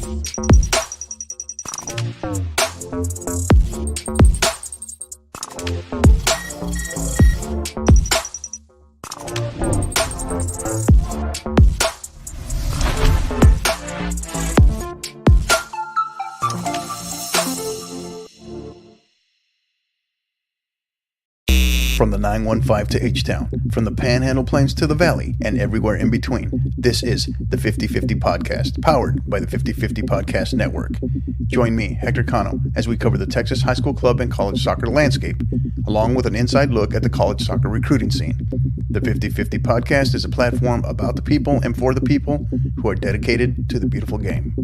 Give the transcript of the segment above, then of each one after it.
From the 915 to H-Town, from the Panhandle Plains to the Valley, and everywhere in between, this is the 50/50 Podcast, powered by the 50/50 Podcast Network. Join me, Hector Cano, as we cover the Texas high school club and college soccer landscape, along with an inside look at the college soccer recruiting scene. The 50/50 Podcast is a platform about the people and for the people who are dedicated to the beautiful game.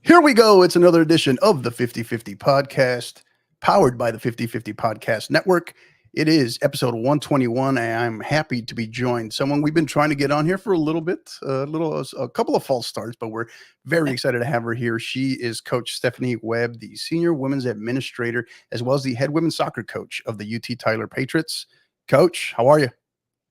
Here we go. It's another edition of the 50/50 Podcast, powered by the 50/50 Podcast Network. It is episode 121, and I'm happy to be joined. Someone we've been trying to get on here for a little bit, a couple of false starts, but we're very excited to have her here. She is Coach Stefani Webb, the senior women's administrator, as well as the head women's soccer coach of the UT Tyler Patriots. Coach, how are you?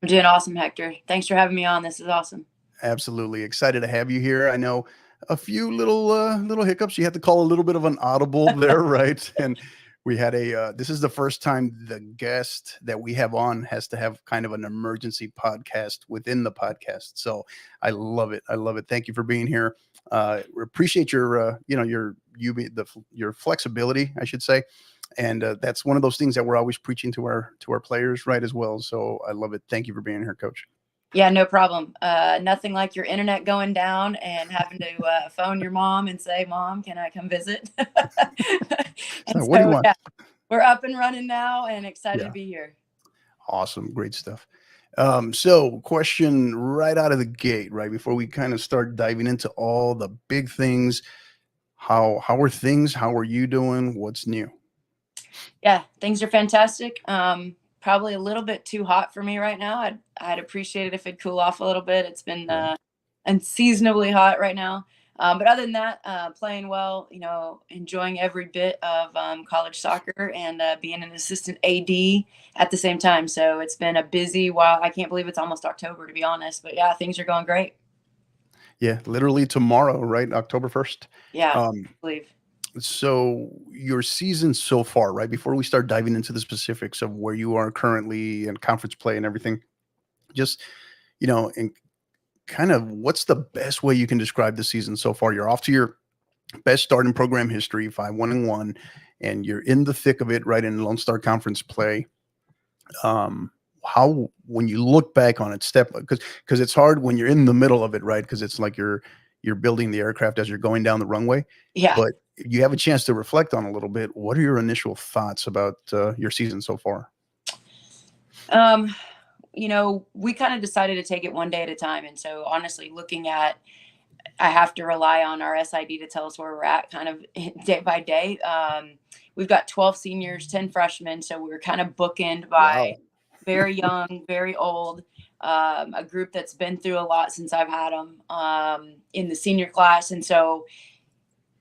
I'm doing awesome, Hector. Thanks for having me on. This is awesome. Absolutely excited to have you here. I know a few little hiccups. You had to call a little bit of an audible there, right? And we had this is the first time the guest that we have on has to have kind of an emergency podcast within the podcast. So I love it. I love it. Thank you for being here. We appreciate your flexibility, I should say. And that's one of those things that we're always preaching to our players, right, as well. So I love it. Thank you for being here, Coach. Yeah, no problem. Nothing like your internet going down and having to phone your mom and say, "Mom, can I come visit?" So what do you want? Yeah, we're up and running now and excited to be here. Awesome. Great stuff. So question right out of the gate, right before we kind of start diving into all the big things. How are things? How are you doing? What's new? Yeah, things are fantastic. Probably a little bit too hot for me right now. I'd appreciate it if it'd cool off a little bit. It's been unseasonably hot right now. But other than that, playing well, enjoying every bit of college soccer and being an assistant AD at the same time. So it's been a busy while. I can't believe it's almost October, to be honest. But yeah, things are going great. Yeah, literally tomorrow, right? October 1st. Yeah, I believe. So your season so far, right? Before we start diving into the specifics of where you are currently and conference play and everything, just, and kind of what's the best way you can describe the season so far? You're off to your best start in program history, 5-1-1, and you're in the thick of it, right, in Lone Star Conference play. How, when you look back on it, because it's hard when you're in the middle of it, right? Because it's like you're building the aircraft as you're going down the runway. Yeah. But you have a chance to reflect on a little bit. What are your initial thoughts about your season so far? We kind of decided to take it one day at a time. And so honestly, I have to rely on our SID to tell us where we're at kind of day by day. We've got 12 seniors, 10 freshmen. So we're kind of bookended by very young, very old, a group that's been through a lot since I've had them in the senior class. And so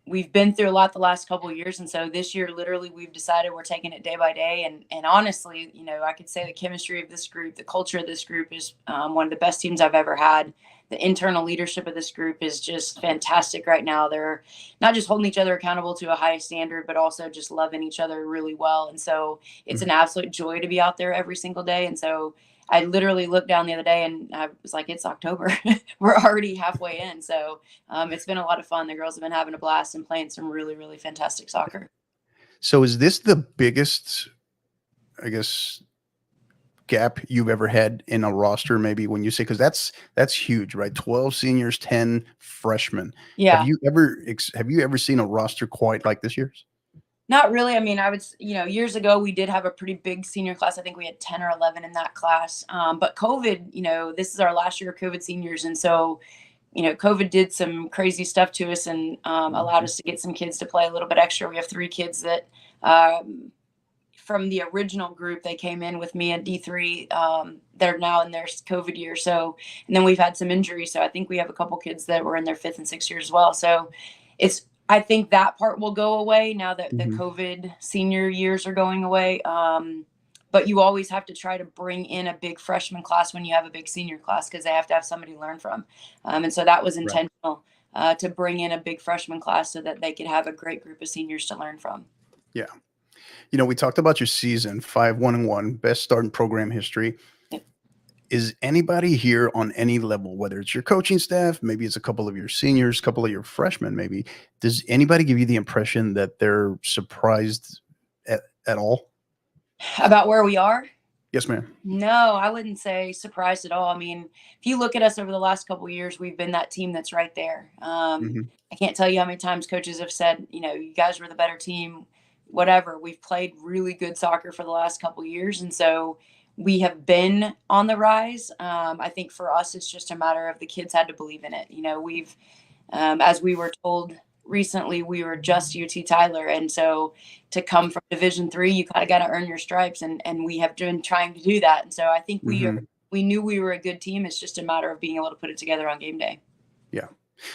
we've been through a lot the last couple of years. And so this year, literally, we've decided we're taking it day by day. And honestly, I could say the chemistry of this group, the culture of this group is one of the best teams I've ever had. The internal leadership of this group is just fantastic right now. They're not just holding each other accountable to a high standard, but also just loving each other really well. And so it's an absolute joy to be out there every single day. And so I literally looked down the other day and I was like, it's October. We're already halfway in. So it's been a lot of fun. The girls have been having a blast and playing some really, really fantastic soccer. So is this the biggest, I guess, gap you've ever had in a roster? Maybe when you say, because that's huge, right? 12 seniors, 10 freshmen. Yeah. Have you ever seen a roster quite like this year's? Not really. I mean, I would, years ago, we did have a pretty big senior class. I think we had 10 or 11 in that class. But COVID, this is our last year of COVID seniors. And so, COVID did some crazy stuff to us and allowed us to get some kids to play a little bit extra. We have 3 kids that from the original group, they came in with me at D3. They're now in their COVID year. So, and then we've had some injuries. So I think we have a couple kids that were in their 5th and 6th years as well. So I think that part will go away now that the COVID senior years are going away. but you always have to try to bring in a big freshman class when you have a big senior class, because they have to have somebody to learn from. And so that was intentional, to bring in a big freshman class so that they could have a great group of seniors to learn from. Yeah. We talked about your season, 5-1-1, best start in program history. Is anybody here on any level, whether it's your coaching staff, maybe it's a couple of your seniors, a couple of your freshmen, maybe, does anybody give you the impression that they're surprised at all? About where we are? Yes, ma'am. No, I wouldn't say surprised at all. I mean, if you look at us over the last couple of years, we've been that team that's right there. I can't tell you how many times coaches have said, you guys were the better team, whatever. We've played really good soccer for the last couple of years. And so we have been on the rise. I think for us, it's just a matter of the kids had to believe in it. We've, as we were told recently, we were just UT Tyler. And so to come from Division III, you kind of got to earn your stripes. And we have been trying to do that. And so I think we knew we were a good team. It's just a matter of being able to put it together on game day. Yeah.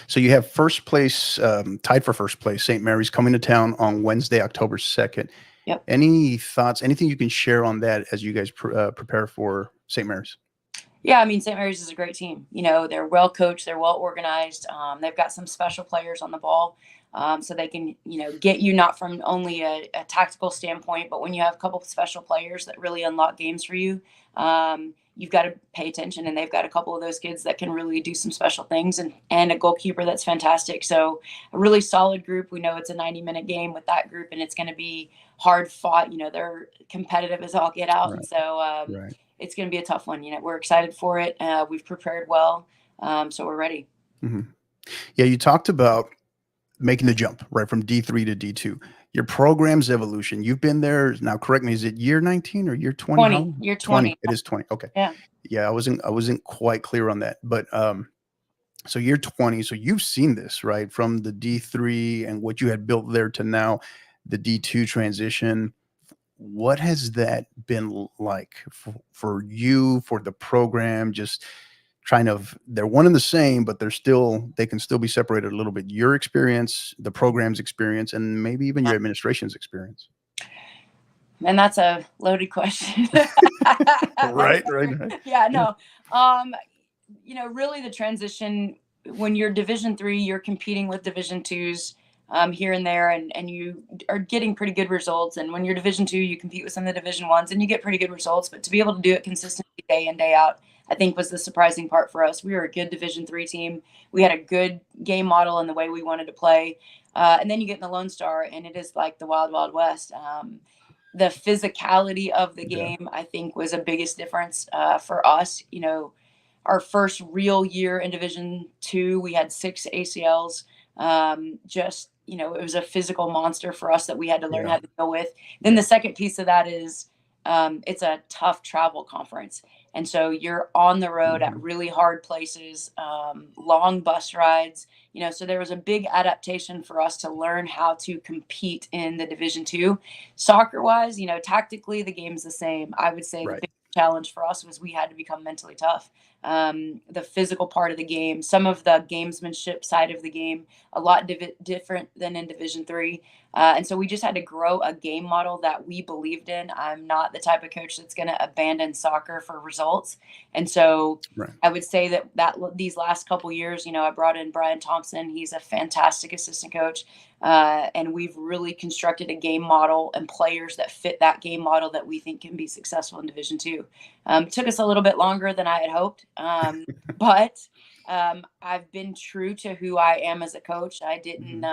So you have first place, tied for first place, St. Mary's coming to town on Wednesday, October 2nd. Yep. Any thoughts, anything you can share on that as you guys prepare for St. Mary's? Yeah, I mean, St. Mary's is a great team. They're well coached, they're well organized. They've got some special players on the ball, so they can, get you not from only a tactical standpoint, but when you have a couple of special players that really unlock games for you, you've got to pay attention. And they've got a couple of those kids that can really do some special things, and a goalkeeper that's fantastic. So a really solid group. We know it's a 90-minute game with that group, and it's going to be hard fought. They're competitive as all get out. Right. And so it's going to be a tough one. We're excited for it. We've prepared well. So we're ready. Mm-hmm. Yeah. You talked about making the jump right from D3 to D2. Your program's evolution. You've been there now. Correct me. Is it year 19 or year 20? 20. Year 20. It is 20. Okay. Yeah. Yeah. I wasn't quite clear on that, but so year 20. So you've seen this, right, from the D3 and what you had built there to now the D2 transition. What has that been like for you, for the program? Just they're one and the same, but they can still be separated a little bit. Your experience, the program's experience, and maybe even your administration's experience. And that's a loaded question. Right. Yeah, no. Really the transition, when you're Division III, you're competing with Division IIs here and there, and you are getting pretty good results. And when you're Division II, you compete with some of the Division Is and you get pretty good results. But to be able to do it consistently day in, day out, I think was the surprising part for us. We were a good Division III team. We had a good game model in the way we wanted to play. And then you get in the Lone Star, and it is like the Wild Wild West. The physicality of the game, I think, was a biggest difference for us. Our first real year in Division II, we had 6 ACLs. It was a physical monster for us that we had to learn how to deal with. Then the second piece of that is it's a tough travel conference. And so you're on the road at really hard places, long bus rides, so there was a big adaptation for us to learn how to compete in the Division II. Soccer wise, tactically, the game's the same. I would say the big challenge for us was we had to become mentally tough. The physical part of the game, some of the gamesmanship side of the game, a lot different than in Division III. And so we just had to grow a game model that we believed in. I'm not the type of coach that's going to abandon soccer for results. And so I would say that these last couple years, I brought in Brian Thompson. He's a fantastic assistant coach. And we've really constructed a game model and players that fit that game model that we think can be successful in Division II. It took us a little bit longer than I had hoped, but I've been true to who I am as a coach. I didn't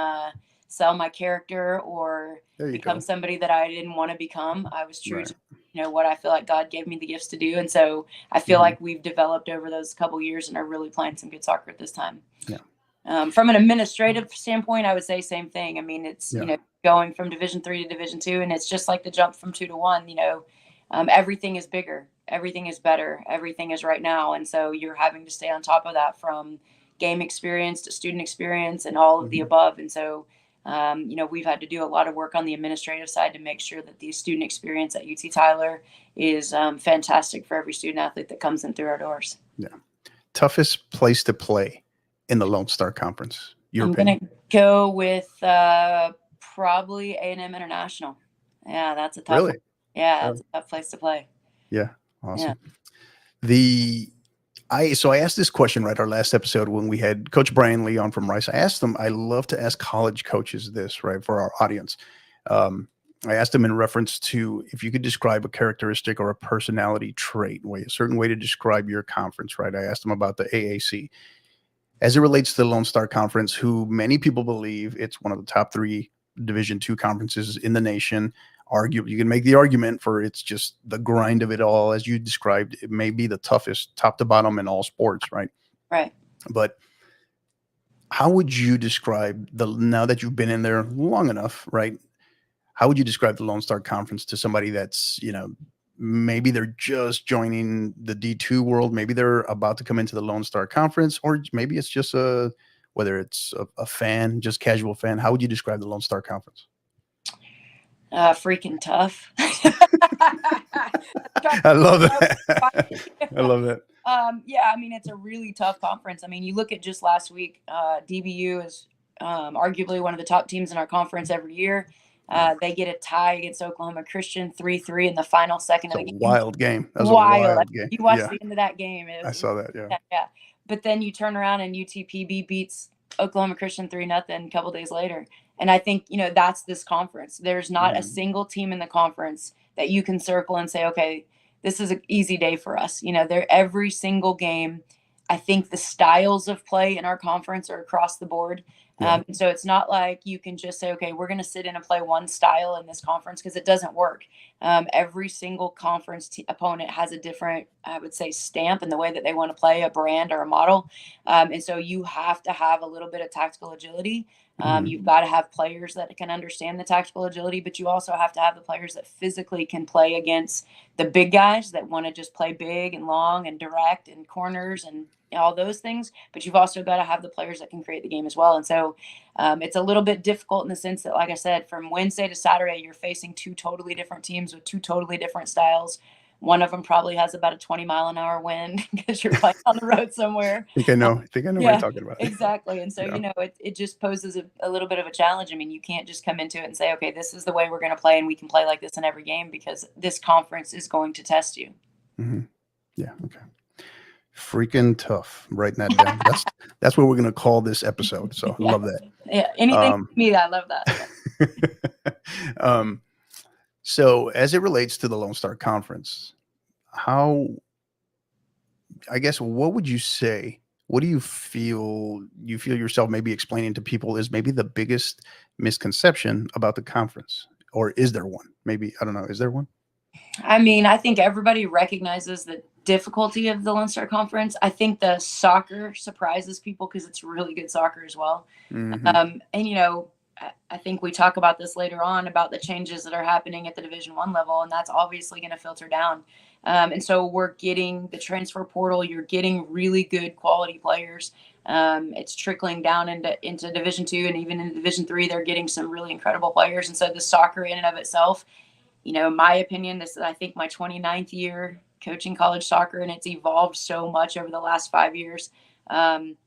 sell my character or become somebody that I didn't want to become. I was true to what I feel like God gave me the gifts to do. And so I feel like we've developed over those couple years and are really playing some good soccer at this time. Yeah. From an administrative standpoint, I would say same thing. I mean, it's, going from Division III to Division II, and it's just like the jump from 2 to 1, everything is bigger, everything is better, everything is right now. And so you're having to stay on top of that, from game experience to student experience and all of the above. And so, we've had to do a lot of work on the administrative side to make sure that the student experience at UT Tyler is fantastic for every student athlete that comes in through our doors. Yeah. Toughest place to play in the Lone Star Conference? I'm going to go with probably A&M International. Yeah, that's a tough one. Yeah, it's a tough place to play. Yeah. Awesome. So I asked this question right our last episode when we had Coach Brian Lee on from Rice. I asked them, I love to ask college coaches this, right, for our audience. I asked them in reference to if you could describe a characteristic or a personality trait, a certain way to describe your conference, right? I asked them about the AAC as it relates to the Lone Star Conference, who many people believe it's one of the top 3 Division II conferences in the nation. Arguably, you can make the argument for it's just the grind of it all, as you described. It may be the toughest, top to bottom, in all sports, right? Right. But how would you describe now that you've been in there long enough, right? How would you describe the Lone Star Conference to somebody that's, maybe they're just joining the D2 world, maybe they're about to come into the Lone Star Conference, or maybe it's just whether it's a fan, just casual fan? How would you describe the Lone Star Conference? Freaking tough. I love that. I love that. Yeah, I mean, it's a really tough conference. I mean, you look at just last week, DBU is arguably one of the top teams in our conference every year. They get a tie against Oklahoma Christian 3-3 in the final second of the game. Wild game. That was wild. a wild game. You watched the end of that game. I saw that. Yeah. But then you turn around and UTPB beats Oklahoma Christian 3-0 a couple days later. And I think, that's this conference. There's not a single team in the conference that you can circle and say, okay, this is an easy day for us. They're every single game. I think the styles of play in our conference are across the board. And so it's not like you can just say, okay, we're going to sit in and play one style in this conference, because it doesn't work. Every single conference opponent has a different, I would say, stamp in the way that they want to play, a brand or a model. And so you have to have a little bit of tactical agility. You've got to have players that can understand the tactical agility, but you also have to have the players that physically can play against the big guys that want to just play big and long and direct and corners and all those things. But you've also got to have the players that can create the game as well. And so it's a little bit difficult in the sense that, like I said, from Wednesday to Saturday, you're facing 2 totally different teams with 2 totally different styles. One of them probably has about a 20-mile-an-hour wind because you're playing on the road somewhere. I think I know what you're talking about. Exactly. And so, it just poses a little bit of a challenge. I mean, you can't just come into it and say, okay, this is the way we're going to play, and we can play like this in every game, because this conference is going to test you. Mm-hmm. Yeah. Okay. Freaking tough. I'm writing that down. That's what we're going to call this episode. So I love that. Yeah. Anything to me, I love that. So as it relates to the Lone Star Conference, what would you say? What do you feel yourself maybe explaining to people is maybe the biggest misconception about the conference? Or is there one? Maybe, I don't know. Is there one? I mean, I think everybody recognizes the difficulty of the Lone Star Conference. I think the soccer surprises people because it's really good soccer as well. Mm-hmm. And, I think we talk about this later on about the changes that are happening at the Division I level, and that's obviously going to filter down. And so we're getting the transfer portal. You're getting really good quality players. It's trickling down into Division II, and even in Division III, they're getting some really incredible players. And so the soccer in and of itself, in my opinion, this is, I think, my 29th year coaching college soccer, and it's evolved so much over the last 5 years.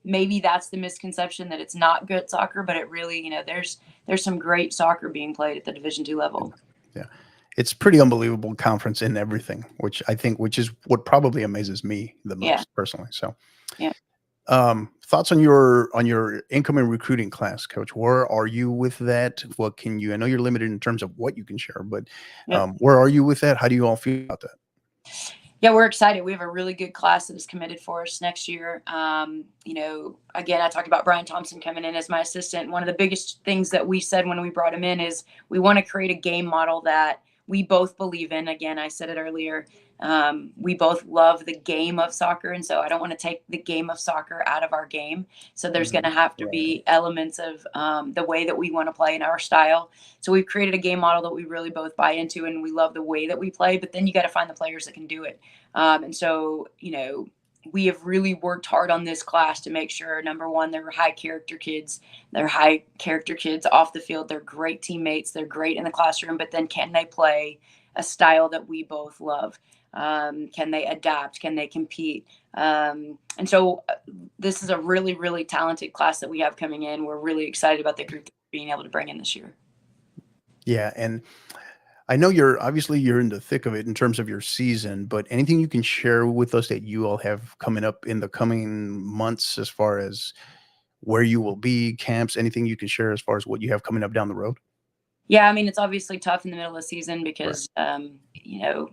Maybe that's the misconception, that it's not good soccer, but it really, there's some great soccer being played at the Division II level. Yeah. It's pretty unbelievable conference in everything, which is what probably amazes me the most personally. So, thoughts on your incoming recruiting class, Coach? Where are you with that? I know you're limited in terms of what you can share, but where are you with that? How do you all feel about that? Yeah, we're excited. We have a really good class that is committed for us next year. Again, I talked about Brian Thompson coming in as my assistant. One of the biggest things that we said when we brought him in is we want to create a game model that we both believe in. Again, I said it earlier. We both love the game of soccer. And so I don't want to take the game of soccer out of our game. So there's going to have to be elements of the way that we want to play in our style. So we've created a game model that we really both buy into, and we love the way that we play, but then you got to find the players that can do it. And so, we have really worked hard on this class to make sure, number one, they're high character kids. They're high character kids off the field. They're great teammates. They're great in the classroom, but then can they play a style that we both love? Can they adapt? Can they compete? And so this is a really, really talented class that we have coming in. We're really excited about the group being able to bring in this year. Yeah. And I know you're in the thick of it in terms of your season, but anything you can share with us that you all have coming up in the coming months as far as where you will be, camps, anything you can share as far as what you have coming up down the road? Yeah, I mean, it's obviously tough in the middle of the season Right. because,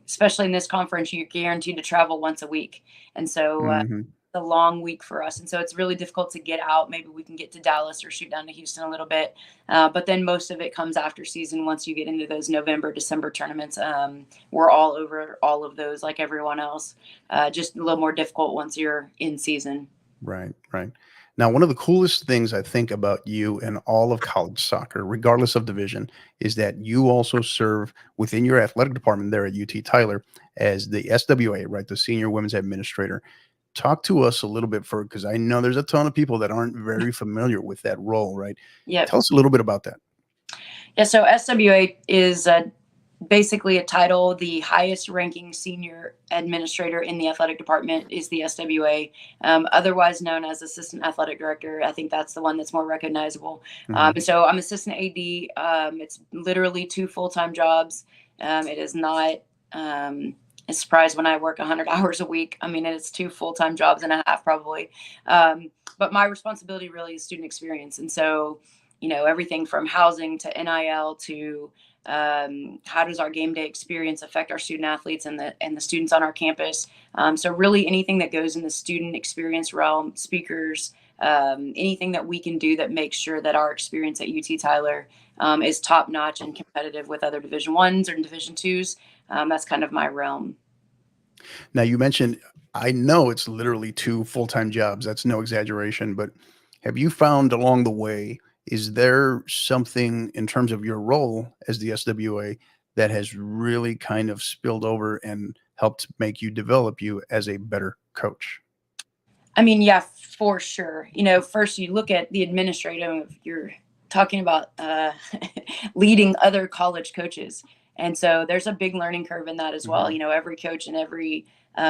especially in this conference, you're guaranteed to travel once a week. And so Mhm. a long week for us. And so it's really difficult to get out. Maybe we can get to Dallas or shoot down to Houston a little bit. But then most of it comes after season. Once you get into those November, December tournaments, we're all over all of those like everyone else. Just a little more difficult once you're in season. Right, right. Now, one of the coolest things I think about you and all of college soccer, regardless of division, is that you also serve within your athletic department there at UT Tyler as the SWA, right? The Senior Women's Administrator. Talk to us a little bit for because I know there's a ton of people that aren't very familiar with that role, right? Yep. Tell us a little bit about that. Yeah, so SWA is basically a title. The highest ranking senior administrator in the athletic department is the SWA, otherwise known as assistant athletic director. I think that's the one that's more recognizable. Mhm. And so I'm assistant AD. It's literally two full-time jobs. It is not a surprise when I work 100 hours a week. I mean, it's two full-time jobs and a half probably. But my responsibility really is student experience. And so, everything from housing to NIL to how does our game day experience affect our student athletes and the students on our campus. So really anything that goes in the student experience realm, speakers, anything that we can do that makes sure that our experience at UT Tyler is top notch and competitive with other Division Ones or Division Twos. That's kind of my realm. Now, you mentioned, I know it's literally two full-time jobs. That's no exaggeration, but have you found along the way, is there something in terms of your role as the SWA that has really kind of spilled over and helped make you develop you as a better coach? I mean, yeah, for sure. First you look at the administrative, you're talking about leading other college coaches. And so there's a big learning curve in that as well. Mhm. Every coach and every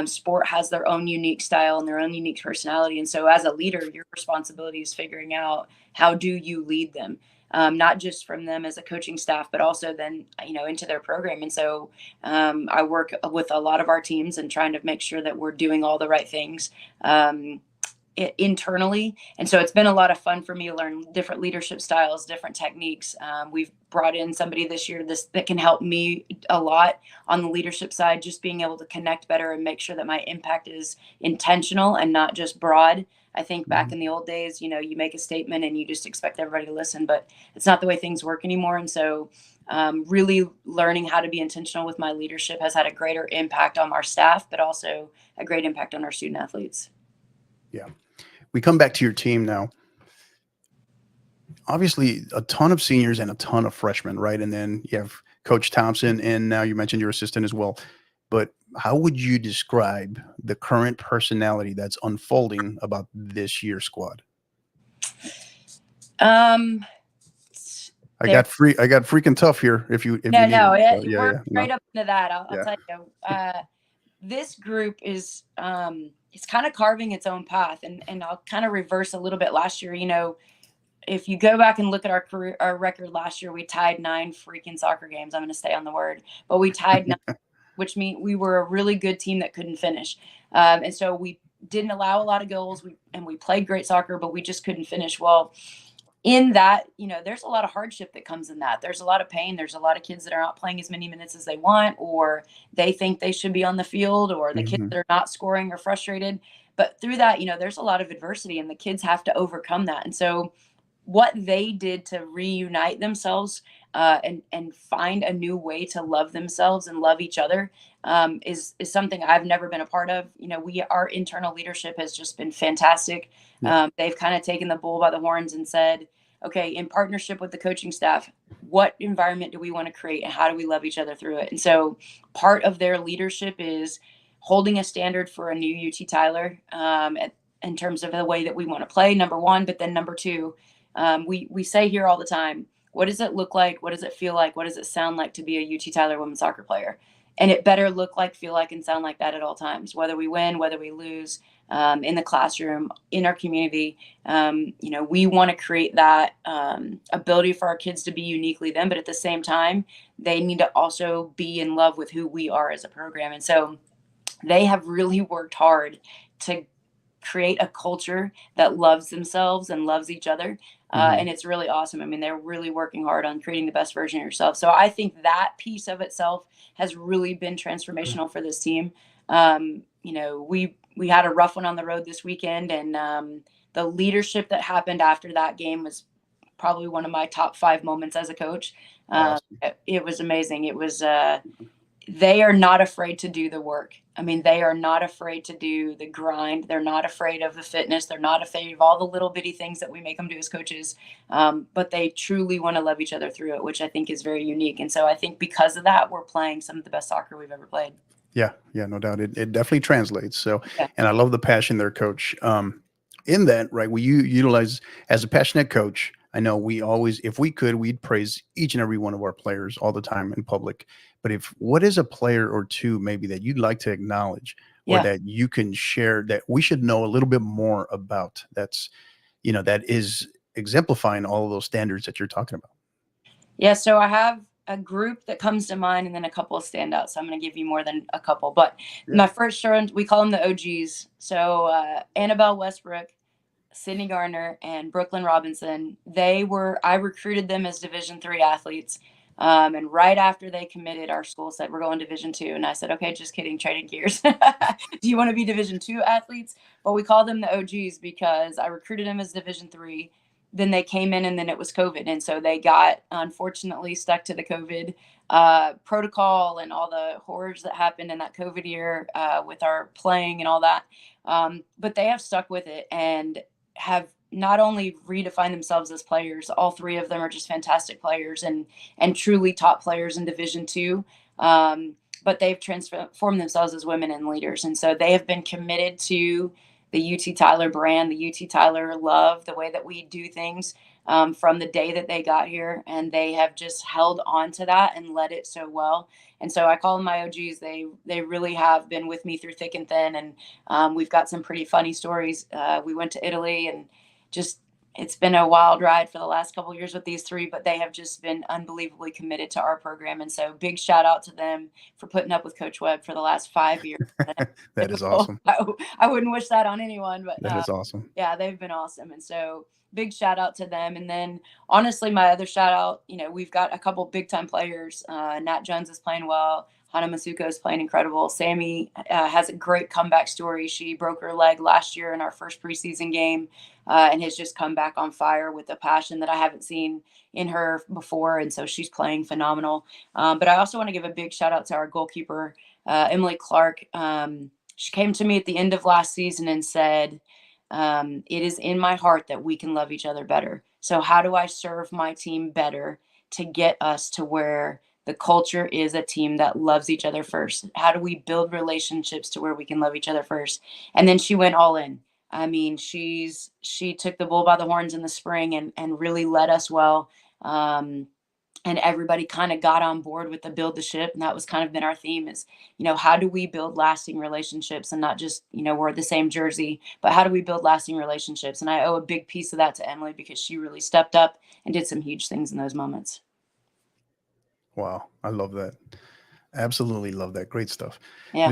sport has their own unique style and their own unique personality. And so as a leader, your responsibility is figuring out how do you lead them, not just from them as a coaching staff, but also then, into their program. And so I work with a lot of our teams and trying to make sure that we're doing all the right things um, internally. And so it's been a lot of fun for me to learn different leadership styles, different techniques. We've brought in somebody this year that can help me a lot on the leadership side, just being able to connect better and make sure that my impact is intentional and not just broad. I think back Mhm. in the old days, you make a statement and you just expect everybody to listen, but it's not the way things work anymore. And so really learning how to be intentional with my leadership has had a greater impact on our staff, but also a great impact on our student athletes. Yeah. We come back to your team now. Obviously, a ton of seniors and a ton of freshmen, right? And then you have Coach Thompson, and now you mentioned your assistant as well. But how would you describe the current personality that's unfolding about this year's squad? Um, there, I got freaking tough here if you no, need no, it. So, yeah, we're yeah, no, right up into that. I'll yeah. tell you. This group is it's kind of carving its own path, and I'll kind of reverse a little bit. Last year, if you go back and look at our record last year, we tied 9 freaking soccer games. I'm going to stay on the word, but we tied 9, which means we were a really good team that couldn't finish. And so we didn't allow a lot of goals. We played great soccer, but we just couldn't finish. Well, in that, there's a lot of hardship that comes in that. There's a lot of pain. There's a lot of kids that are not playing as many minutes as they want, or they think they should be on the field, or the kids Mhm. that are not scoring are frustrated. But through that, there's a lot of adversity, and the kids have to overcome that. And so what they did to reunite themselves and find a new way to love themselves and love each other is something I've never been a part of. Our internal leadership has just been fantastic. Yeah. They've kind of taken the bull by the horns and said, okay, in partnership with the coaching staff, what environment do we want to create and how do we love each other through it? And so part of their leadership is holding a standard for a new UT Tyler in terms of the way that we want to play, number one, but then number two, we say here all the time, what does it look like? What does it feel like? What does it sound like to be a UT Tyler women's soccer player? And it better look like, feel like, and sound like that at all times, whether we win, whether we lose. in the classroom, in our community. We want to create that ability for our kids to be uniquely them, but at the same time, they need to also be in love with who we are as a program. And so they have really worked hard to create a culture that loves themselves and loves each other. And it's really awesome. I mean, they're really working hard on creating the best version of yourself. So I think that piece of itself has really been transformational for this team. We had a rough one on the road this weekend, and the leadership that happened after that game was probably one of my top 5 moments as a coach. Awesome. It was amazing. It was they are not afraid to do the work. I mean, they are not afraid to do the grind. They're not afraid of the fitness. They're not afraid of all the little bitty things that we make them do as coaches. But they truly want to love each other through it, which I think is very unique. And so I think because of that, we're playing some of the best soccer we've ever played. Yeah, no doubt. It definitely translates. So, Yeah. and I love the passion there, Coach. In that, right, we utilize as a passionate coach. I know we always, if we could, we'd praise each and every one of our players all the time in public. But what is a player or two maybe that you'd like to acknowledge, or that you can share that we should know a little bit more about? That is exemplifying all of those standards that you're talking about. Yeah. So I have a group that comes to mind and then a couple of standouts. So I'm going to give you more than a couple, but my first sure, we call them the OGs. So Annabelle Westbrook, Sydney Gardner, and Brooklyn Robinson, I recruited them as Division III athletes. And right after they committed, our school said, we're going Division II. And I said, okay, just kidding, trading gears. Do you want to be Division II athletes? But we called them the OGs because I recruited them as Division III. Then they came in and then it was COVID. And so they got, unfortunately, stuck to the COVID protocol and all the horrors that happened in that COVID year with our playing and all that. But they have stuck with it and have not only redefined themselves as players. All 3 of them are just fantastic players and truly top players in Division II. But they've transformed themselves as women and leaders. And so they have been committed to the UT Tyler brand, the UT Tyler love, the way that we do things from the day that they got here. And they have just held on to that and led it so well. And so I call them my OGs. They really have been with me through thick and thin. And we've got some pretty funny stories. We went to Italy and it's been a wild ride for the last couple of years with these 3, but they have just been unbelievably committed to our program. And so big shout out to them for putting up with Coach Webb for the last 5 years. That is awesome. I wouldn't wish that on anyone, but that is awesome. Yeah, they've been awesome. And so big shout out to them. And then honestly, my other shout out, we've got a couple big time players. Nat Jones is playing well. Hana Masuko is playing incredible. Sammy has a great comeback story. She broke her leg last year in our first preseason game and has just come back on fire with a passion that I haven't seen in her before. And so she's playing phenomenal. But I also want to give a big shout out to our goalkeeper, Emily Clark. She came to me at the end of last season and said, it is in my heart that we can love each other better. So how do I serve my team better to get us to where the culture is a team that loves each other first? How do we build relationships to where we can love each other first? And then she went all in. I mean, she took the bull by the horns in the spring and really led us well. And everybody kind of got on board with the build the ship. And that was kind of been our theme is, how do we build lasting relationships and not just, we're the same jersey, but how do we build lasting relationships? And I owe a big piece of that to Emily because she really stepped up and did some huge things in those moments. Wow. I love that. Absolutely love that. Great stuff. Yeah.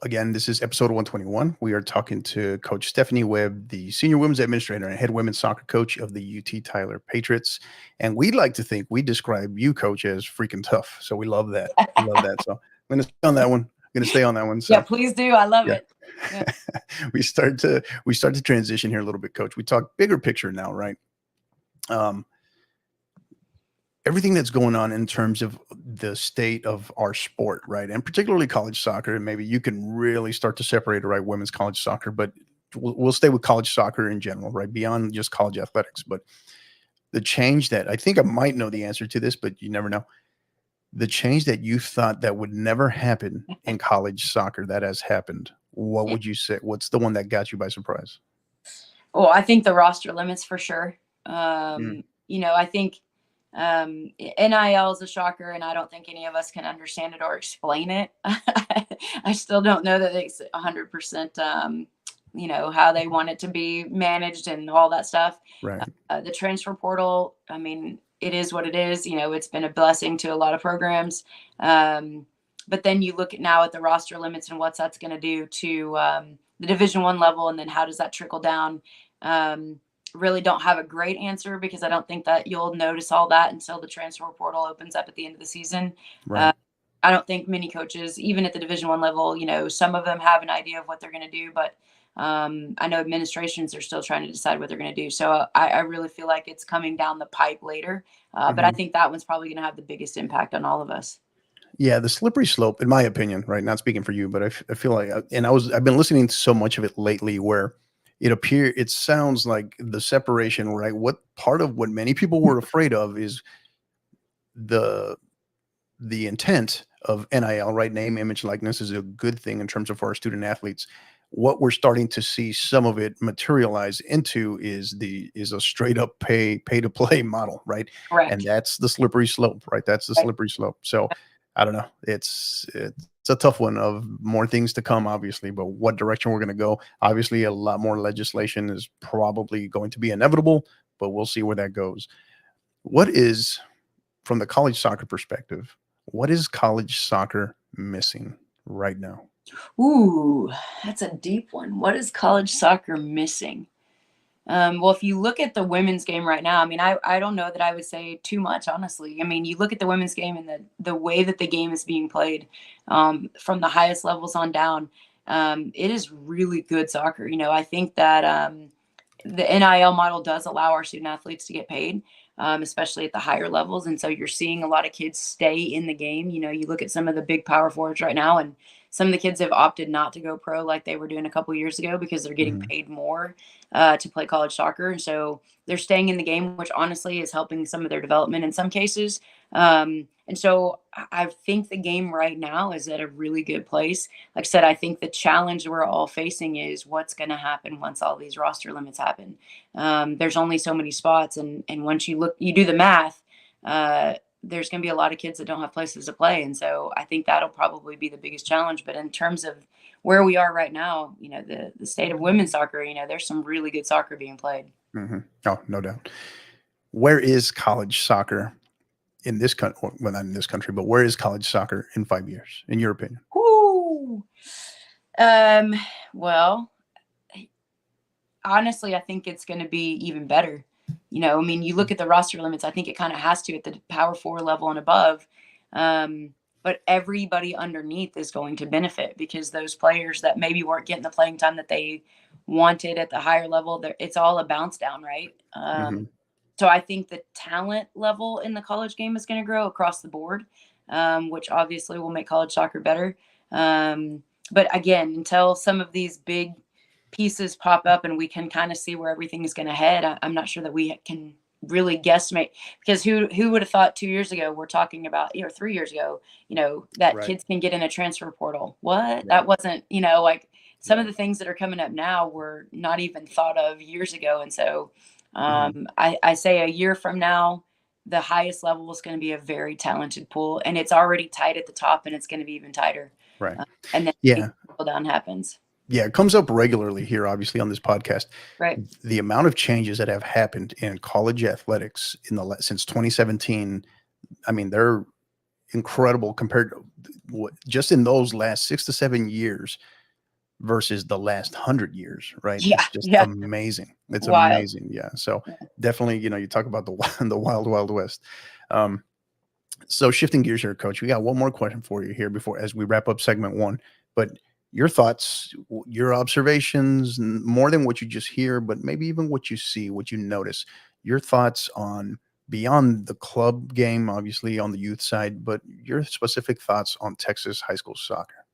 Again, this is episode 121. We are talking to Coach Stefani Webb, the senior women's administrator and head women's soccer coach of the UT Tyler Patriots. And we'd like to think we describe you, Coach, as freaking tough. So we love that. We love that. So I'm going to stay on that one. So, yeah, please do. I love it. Yeah. we start to transition here a little bit, Coach. We talk bigger picture now, right? Everything that's going on in terms of the state of our sport, right? And particularly college soccer. And maybe you can really start to separate, right? Women's college soccer, but we'll stay with college soccer in general, right? Beyond just college athletics. But the change that I think I might know the answer to this, but you never know. The change that you thought that would never happen in college soccer that has happened. What would you say? What's the one that got you by surprise? Well, I think the roster limits for sure. I think NIL is a shocker, and I don't think any of us can understand it or explain it. I still don't know that it's 100%, how they want it to be managed and all that stuff. Right. The transfer portal, I mean, it is what it is. It's been a blessing to a lot of programs. But then you look at now at the roster limits and what's that's going to do to the Division I level, and then how does that trickle down? Really don't have a great answer, because I don't think that you'll notice all that until the transfer portal opens up at the end of the season. Right. I don't think many coaches, even at the Division I level, some of them have an idea of what they're going to do, but I know administrations are still trying to decide what they're going to do. So I really feel like it's coming down the pipe later. But I think that one's probably going to have the biggest impact on all of us. Yeah, the slippery slope, in my opinion, right? Not speaking for you, but I feel like, I've been listening to so much of it lately, where it sounds like the separation, right? What part of what many people were afraid of is the intent of NIL, right? Name, image, likeness is a good thing in terms of for our student athletes. What we're starting to see some of it materialize into is a straight up pay to play model, right? Correct. And that's the slippery slope, right? That's the slippery slope. So I don't know. It's a tough one, of more things to come, obviously, but what direction we're going to go. Obviously, a lot more legislation is probably going to be inevitable, but we'll see where that goes. What is, from the college soccer perspective, what is college soccer missing right now? Ooh, that's a deep one. What is college soccer missing? Well, if you look at the women's game right now, I mean, I don't know that I would say too much, honestly. I mean, you look at the women's game and the way that the game is being played, from the highest levels on down, it is really good soccer. I think that the NIL model does allow our student athletes to get paid, especially at the higher levels. And so you're seeing a lot of kids stay in the game. You look at some of the big power forwards right now, and some of the kids have opted not to go pro like they were doing a couple years ago, because they're getting paid more to play college soccer. And so they're staying in the game, which honestly is helping some of their development in some cases. And so I think the game right now is at a really good place. Like I said, I think the challenge we're all facing is what's going to happen once all these roster limits happen. There's only so many spots. And once you do the math, there's going to be a lot of kids that don't have places to play. And so I think that'll probably be the biggest challenge. But in terms of where we are right now, the state of women's soccer, there's some really good soccer being played. Oh, no doubt. Where is college soccer in this country? Well, not in this country, but where is college soccer in 5 years, in your opinion? Ooh. Well, honestly, I think it's going to be even better. I mean, you look at the roster limits, I think it kind of has to at the Power 4 level and above. But everybody underneath is going to benefit, because those players that maybe weren't getting the playing time that they wanted at the higher level, it's all a bounce down, right? So I think the talent level in the college game is going to grow across the board, which obviously will make college soccer better. But again, until some of these big pieces pop up and we can kind of see where everything is going to head, I'm not sure that we can really guesstimate, because who would have thought 2 years ago we're talking about, or 3 years ago, that Right. kids can get in a transfer portal. What? Right. That wasn't, like some of the things that are coming up now were not even thought of years ago. And so I say a year from now, the highest level is going to be a very talented pool, and it's already tight at the top, and it's going to be even tighter. Right. And then Yeah. down happens. Yeah, it comes up regularly here, obviously, on this podcast. Right. The amount of changes that have happened in college athletics since 2017, I mean, they're incredible compared to what just in those last 6 to 7 years versus the last 100 years, right? Yeah, It's just yeah. amazing. It's Wild. amazing. Yeah. So definitely, you talk about the wild, wild west. So shifting gears here, Coach, we got one more question for you here as we wrap up segment 1. But your thoughts, your observations, more than what you just hear, but maybe even what you see, what you notice, your thoughts on beyond the club game, obviously on the youth side, but your specific thoughts on Texas high school soccer.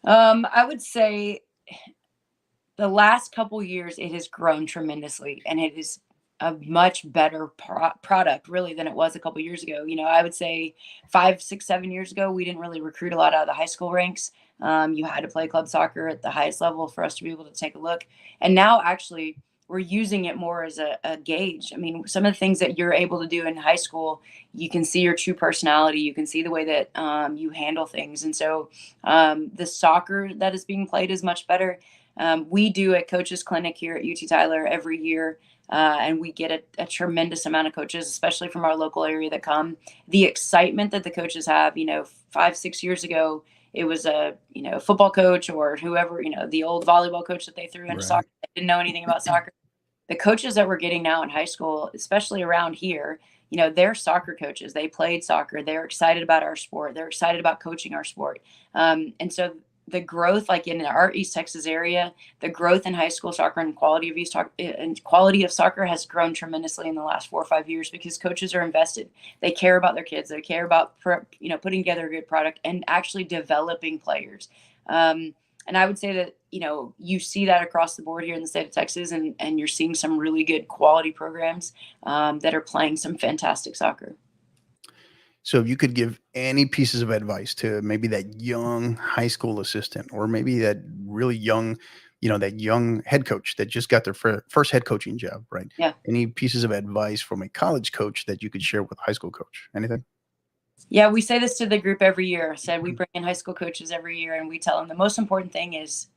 I would say the last couple years it has grown tremendously, and it is a much better product really than it was a couple years ago. I would say 5, 6, 7 years ago, we didn't really recruit a lot out of the high school ranks. You had to play club soccer at the highest level for us to be able to take a look. And now actually we're using it more as a gauge. I mean, some of the things that you're able to do in high school, you can see your true personality. You can see the way that you handle things. And so the soccer that is being played is much better. We do a coaches clinic here at UT Tyler every year. And we get a tremendous amount of coaches, especially from our local area, that come. The excitement that the coaches have, 5-6 years ago, it was a football coach or whoever, the old volleyball coach that they threw into soccer. They didn't know anything about soccer. The coaches that we're getting now in high school, especially around here, they're soccer coaches. They played soccer. They're excited about our sport. They're excited about coaching our sport. And so the growth, like in our East Texas area, the growth in high school soccer and quality of soccer has grown tremendously in the last 4 or 5 years because coaches are invested. They care about their kids. They care about putting together a good product and actually developing players. And I would say that you see that across the board here in the state of Texas, and you're seeing some really good quality programs that are playing some fantastic soccer. So if you could give any pieces of advice to maybe that young high school assistant, or maybe that really young, that young head coach that just got their first head coaching job, right? Yeah. Any pieces of advice from a college coach that you could share with a high school coach? Anything? Yeah, we say this to the group every year. We bring in high school coaches every year, and we tell them the most important thing is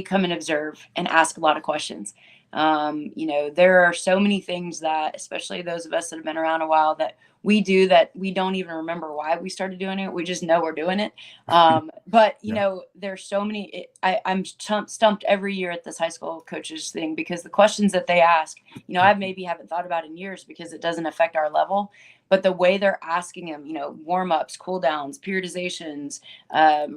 come and observe and ask a lot of questions. There are so many things that, especially those of us that have been around a while, that we do that we don't even remember why we started doing it. We just know we're doing it. But there's so many. I'm stumped every year at this high school coaches thing because the questions that they ask, I maybe haven't thought about in years because it doesn't affect our level. But the way they're asking them, warm-ups, cool-downs, periodizations,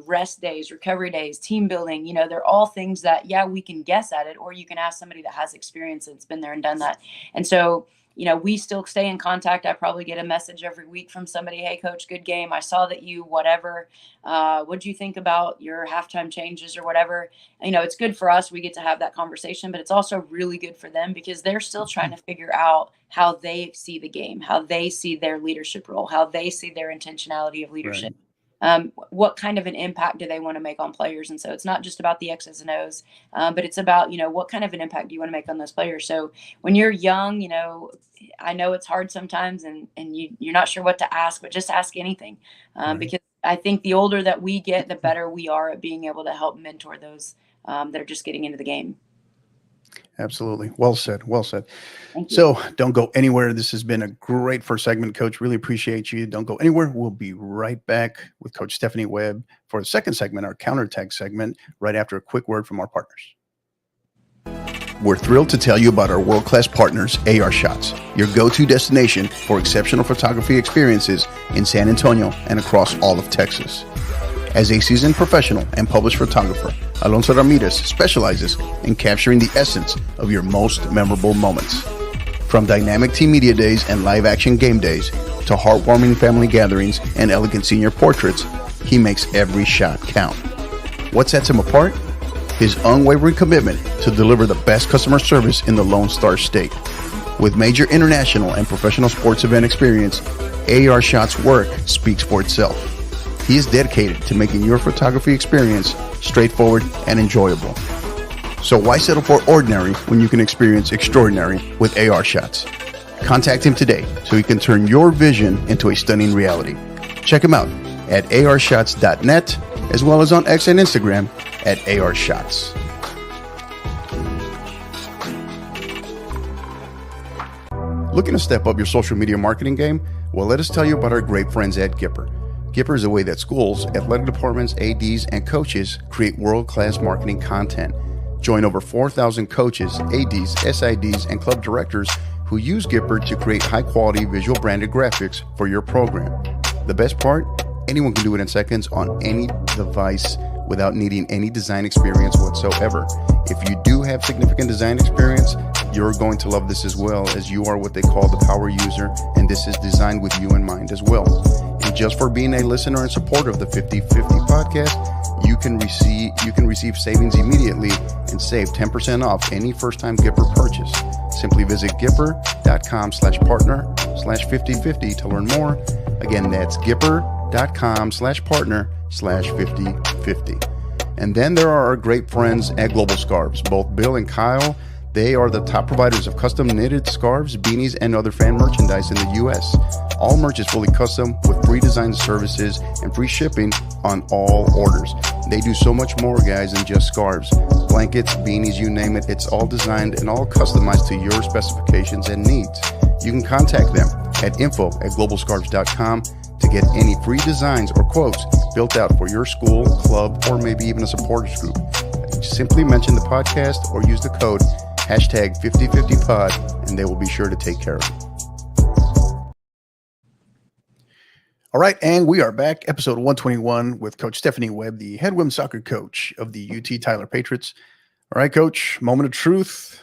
rest days, recovery days, team building, they're all things that, we can guess at it, or you can ask somebody that has experience that's been there and done that. And so, we still stay in contact. I probably get a message every week from somebody, hey, coach, good game. I saw that you whatever. What'd you think about your halftime changes or whatever? It's good for us. We get to have that conversation, but it's also really good for them because they're still trying to figure out how they see the game, how they see their leadership role, how they see their intentionality of leadership. Right. What kind of an impact do they want to make on players? And so it's not just about the X's and O's, but it's about, what kind of an impact do you want to make on those players? So when you're young, I know it's hard sometimes and you're not sure what to ask, but just ask anything. Because I think the older that we get, the better we are at being able to help mentor those that are just getting into the game. Absolutely. Well said. Well said. So don't go anywhere. This has been a great first segment, Coach. Really appreciate you. Don't go anywhere. We'll be right back with Coach Stefani Webb for the second segment, our counterattack segment, right after a quick word from our partners. We're thrilled to tell you about our world-class partners, AR Shots, your go-to destination for exceptional photography experiences in San Antonio and across all of Texas. As a seasoned professional and published photographer, Alonso Ramirez specializes in capturing the essence of your most memorable moments. From dynamic team media days and live-action game days to heartwarming family gatherings and elegant senior portraits, he makes every shot count. What sets him apart? His unwavering commitment to deliver the best customer service in the Lone Star State. With major international and professional sports event experience, AR Shots' work speaks for itself. He is dedicated to making your photography experience straightforward and enjoyable. So why settle for ordinary when you can experience extraordinary with AR Shots? Contact him today so he can turn your vision into a stunning reality. Check him out at arshots.net as well as on X and Instagram at arshots. Looking to step up your social media marketing game? Well, let us tell you about our great friends at Gipper. Gipper is a way that schools, athletic departments, ADs, and coaches create world-class marketing content. Join over 4,000 coaches, ADs, SIDs, and club directors who use Gipper to create high-quality visual branded graphics for your program. The best part? Anyone can do it in seconds on any device without needing any design experience whatsoever. If you do have significant design experience, you're going to love this as well, as you are what they call the power user, and this is designed with you in mind as well. And just for being a listener and supporter of the 50/50 podcast, you can receive savings immediately and save 10% off any first-time Gipper purchase. Simply visit gipper.com/partner/5050 to learn more. Again, that's gipper.com/partner/5050. And then there are our great friends at Global Scarves. Both Bill and Kyle, They are the top providers of custom knitted scarves, beanies, and other fan merchandise in the U.S. All merch is fully custom with pre-designed services and free shipping on all orders. They do so much more, guys, than just scarves. Blankets, beanies, you name it. It's all designed and all customized to your specifications and needs. You can contact them at info@globalscarves.com to get any free designs or quotes built out for your school, club, or maybe even a supporters group. Simply mention the podcast or use the code #5050pod and they will be sure to take care of it. All right, and we are back, episode 121 with Coach Stefani Webb, the head women's soccer coach of the UT Tyler Patriots. All right, Coach, moment of truth.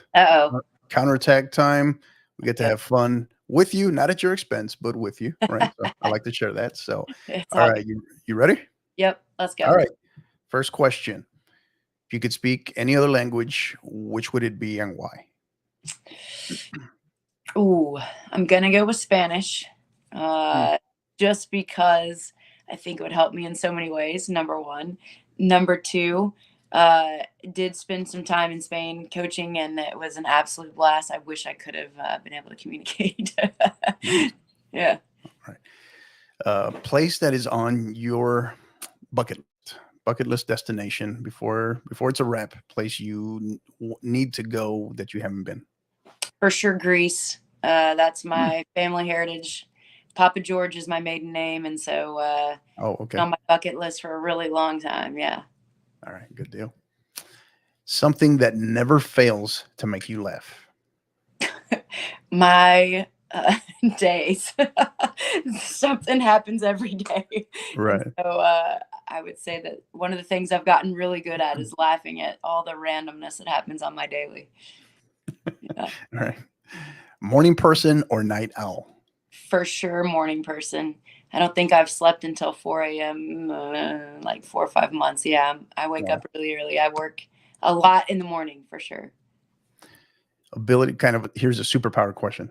Counterattack time. We get to have fun with you, not at your expense, but with you, right? So I like to share that. So, all right, you ready? Yep, let's go. All right, first question. If you could speak any other language, which would it be and why? Ooh, I'm going to go with Spanish just because I think it would help me in so many ways, number one. Number two, did spend some time in Spain coaching, and it was an absolute blast. I wish I could have been able to communicate. Yeah. All right. Place that is on your bucket list destination before it's a wrap, place you need to go that you haven't been. For sure, Greece. That's my family heritage. Papa George is my maiden name, and so okay. On my bucket list for a really long time. Yeah. All right, good deal. Something that never fails to make you laugh. My days. Something happens every day. Right. And so I would say that one of the things I've gotten really good at is laughing at all the randomness that happens on my daily. Yeah. All right. Morning person or night owl? For sure, morning person. I don't think I've slept until 4 a.m. Like 4 or 5 months. Yeah, I wake up really early. I work a lot in the morning for sure. Ability, here's a superpower question.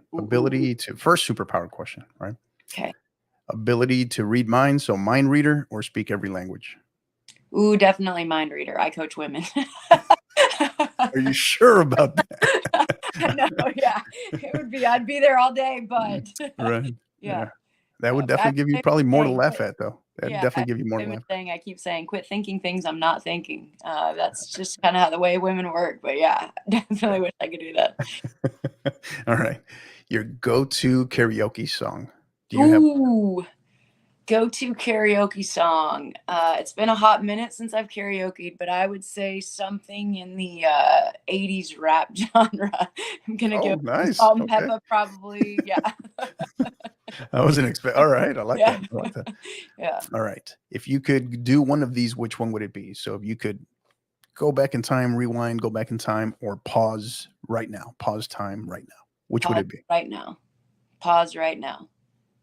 First superpower question, right? Okay. Ability to read minds, so mind reader or speak every language? Ooh, definitely mind reader. I coach women. Are you sure about that? No, yeah. I'd be there all day, but right. Yeah. That would definitely give you probably more to laugh at, though. That'd definitely give you more to laugh at. I keep saying, quit thinking things I'm not thinking. That's just kind of how the way women work. But yeah, definitely wish I could do that. All right. Your go-to karaoke song. Do you have go-to karaoke song? It's been a hot minute since I've karaoke'd, but I would say something in the 80s rap genre. I'm gonna go nice. Salt and Pepper, probably. Yeah. I wasn't expecting. All right, I like that. Yeah. All right. If you could do one of these, which one would it be? So if you could go back in time, rewind, go back in time, or pause right now, pause time right now, which would it be? Right now. Pause right now.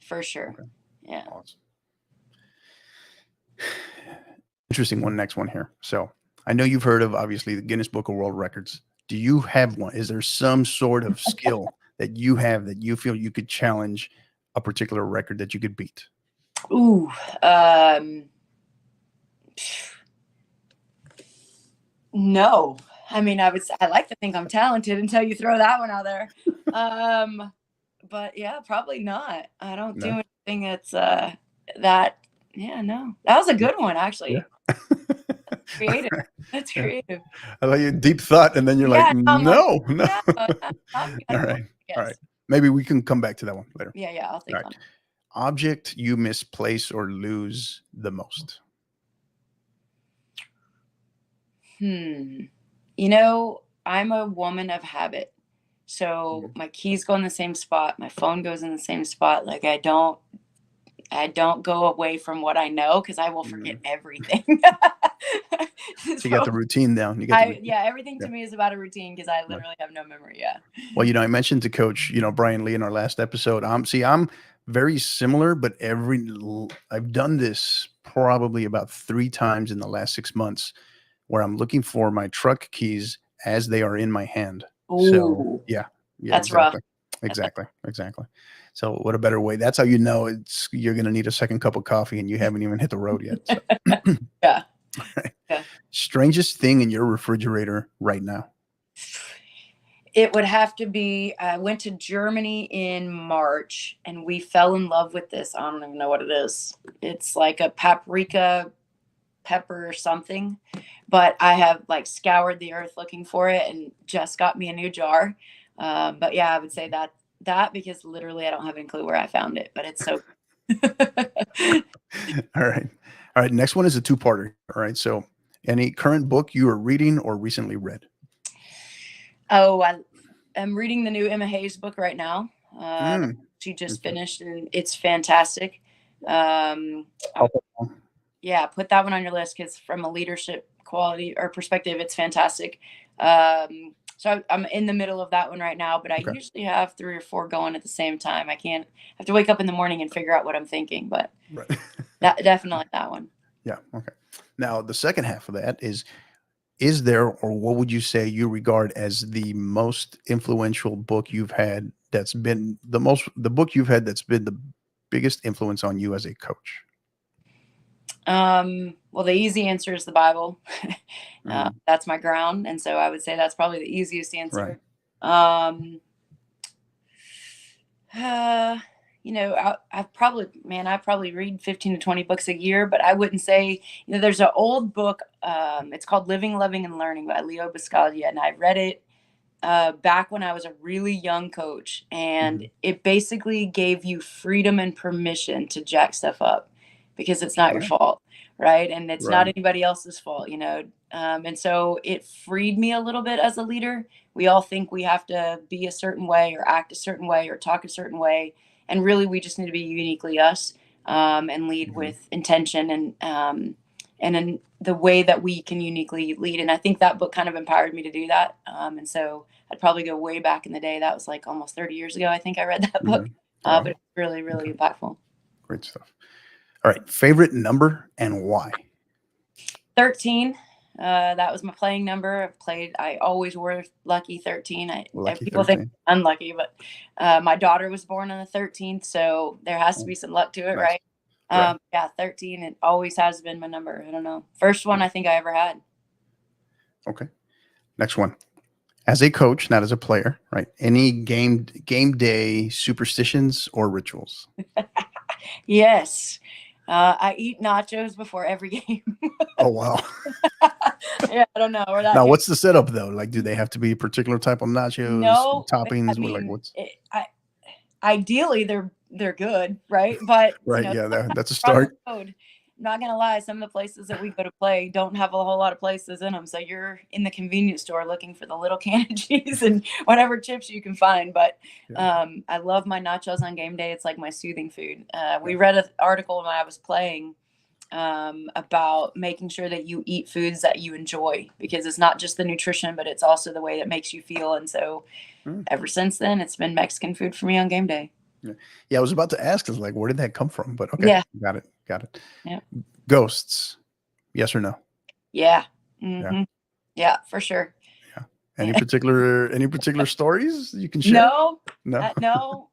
For sure. Okay. Yeah. Pause. Interesting one. Next one here. So I know you've heard of, obviously, the Guinness Book of World Records. Do you have one? Is there some sort of skill that you have that you feel you could challenge a particular record that you could beat? Ooh, no. I mean, I like to think I'm talented until you throw that one out there. But yeah, probably not. I don't do anything that's that. Yeah, no. That was a good one, actually. Yeah. Creative. That's creative. I like your deep thought, and then you're like, no. All right. Maybe we can come back to that one later. Yeah, I'll think on it. Object you misplace or lose the most? You know, I'm a woman of habit. So my keys go in the same spot. My phone goes in the same spot. Like I don't go away from what I know because I will forget everything. So you got the routine down. Everything to me is about a routine because I literally have no memory. Yeah. Well, I mentioned to Coach, Brian Lee in our last episode. I'm very similar, but I've done this probably about 3 times in the last 6 months where I'm looking for my truck keys as they are in my hand. Ooh. So yeah, that's exactly. Rough. Exactly. So what a better way? That's how you know you're going to need a second cup of coffee and you haven't even hit the road yet. So. Yeah. Right. Yeah. Strangest thing in your refrigerator right now? It would have to be, I went to Germany in March and we fell in love with this. I don't even know what it is. It's like a paprika pepper or something, but I have like scoured the earth looking for it and just got me a new jar. But yeah, I would say that because literally I don't have any clue where I found it, but it's so. All right. All right. Next one is a two-parter. All right. So any current book you are reading or recently read? Oh, I am reading the new Emma Hayes book right now. She just Okay. finished and it's fantastic. Yeah, put that one on your list because from a leadership quality or perspective, it's fantastic. So I'm in the middle of that one right now, but I Okay. usually have 3 or 4 going at the same time. I have to wake up in the morning and figure out what I'm thinking, but Right. that definitely that one. Yeah. Okay. Now the second half of that is there, or what would you say you regard as the most influential book you've had that's been the book you've had that's been the biggest influence on you as a coach? Well, the easy answer is the Bible. Mm, That's my ground, and so I would say that's probably the easiest right. answer. Um, you know, I probably read 15 to 20 books a year, but I wouldn't say, there's an old book. It's called Living, Loving, and Learning by Leo Buscaglia, and I read it back when I was a really young coach, and Mhm. it basically gave you freedom and permission to jack stuff up because it's not your Right. fault, right? And it's not Right. anybody else's fault, and so it freed me a little bit as a leader. We all think we have to be a certain way or act a certain way or talk a certain way, and really we just need to be uniquely us, and lead Mhm. with intention and in the way that we can uniquely lead. And I think that book kind of empowered me to do that. And so I'd probably go way back in the day. That was like almost 30 years ago, I think I read that book. Mhm. But Wow. it's really, really Okay. impactful. Great stuff. All right. Favorite number and why? 13. That was my playing number. I always wore lucky 13. Lucky People think 13. I'm unlucky, but my daughter was born on the 13th. So there has to Oh, be some luck to it, nice. right? Right. Yeah, 13. It always has been my number. I don't know. First one Yeah. I think I ever had. Okay. Next one. As a coach, not as a player, right? Any game day superstitions or rituals? Yes. I eat nachos before every game. Oh wow. Yeah, I don't know. We're that Now, new. what's the setup though? Like, do they have to be a particular type of nachos, No, I toppings? What like mean, what's ideally they're good, right? But right? Yeah, that's a on the start. road, I'm not gonna lie, some of the places that we go to play don't have a whole lot of places in them. So you're in the convenience store looking for the little can of cheese and whatever chips you can find. But Yeah, I love my nachos on game day. It's like my soothing food. We yeah. read an article when I was playing about making sure that you eat foods that you enjoy because it's not just the nutrition, but it's also the way that makes you feel. And so Mm, ever since then, it's been Mexican food for me on game day. yeah. Yeah, I was about to ask, is like, where did that come from? But okay, Yeah. got it, got it. Yeah. Ghosts, yes or no? Yeah. Yeah, Yeah, for sure. yeah. Yeah. Any particular stories you can share? No, No, no,